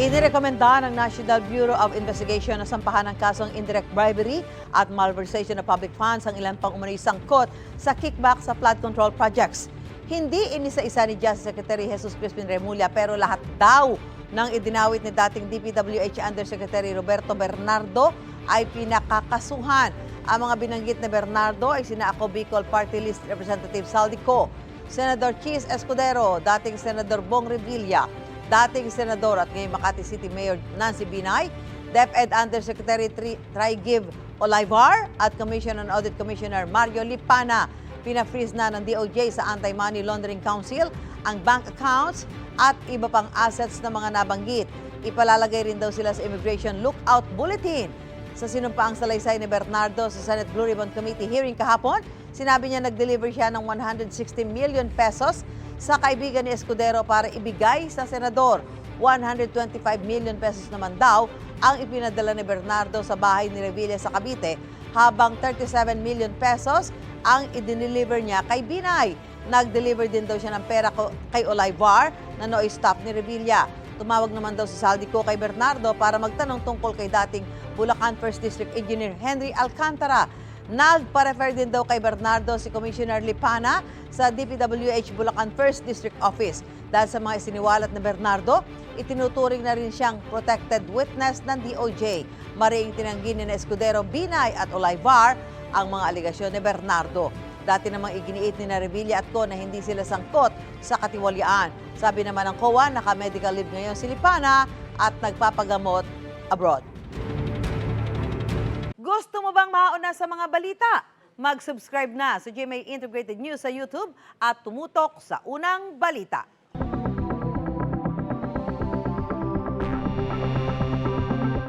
Inirekomenda ng National Bureau of Investigation na sampahan ng kasong indirect bribery at malversation of public funds ang ilan pang umano'y sangkot sa kickback sa flood control projects. Hindi inisa-isa ni Justice Secretary Jesus Crispin Remulla pero lahat daw ng idinawit ni dating DPWH Undersecretary Roberto Bernardo ay pinakakasuhan. Ang mga binanggit na Bernardo ay sina Ako Bicol Party List Representative Saldico, Senador Chis Escudero, dating Senador Bong Revilla, dating Senador at ngayon Makati City Mayor Nancy Binay, DepEd Undersecretary Trigiv Olivar at Commission on Audit Commissioner Mario Lipana. Pina-freeze na ng DOJ sa Anti-Money Laundering Council ang bank accounts at iba pang assets na mga nabanggit. Ipalalagay rin daw sila sa Immigration Lookout Bulletin. Sa sinumpaang salaysay ni Bernardo sa Senate Blue Ribbon Committee hearing kahapon, sinabi niya nag-deliver siya ng 160 million pesos sa kaibigan ni Escudero para ibigay sa senador. 125 million pesos naman daw ang ipinadala ni Bernardo sa bahay ni Revilla sa Cavite, habang 37 million pesos ang i-deliver niya kay Binay. Nag-deliver din daw siya ng pera kay Olivar na no stop ni Revilla. Tumawag naman daw si Saldico kay Bernardo para magtanong tungkol kay dating Bulacan 1st District Engineer Henry Alcantara. Nagpa-refer din daw kay Bernardo si Commissioner Lipana sa DPWH Bulacan 1st District Office. Dahil sa mga isiniwalat na Bernardo, itinuturing na rin siyang protected witness ng DOJ. Mariing tinanggi ni Escudero, Binay at Olivar ang mga aligasyon ni Bernardo. Dati namang iginiit ni Revilla at Co na hindi sila sangkot sa katiwalyaan. Sabi naman ng COA, naka-medical leave ngayon si Lipana at nagpapagamot abroad. Gusto mo bang mauna sa mga balita? Mag-subscribe na sa GMA Integrated News sa YouTube at tumutok sa unang balita.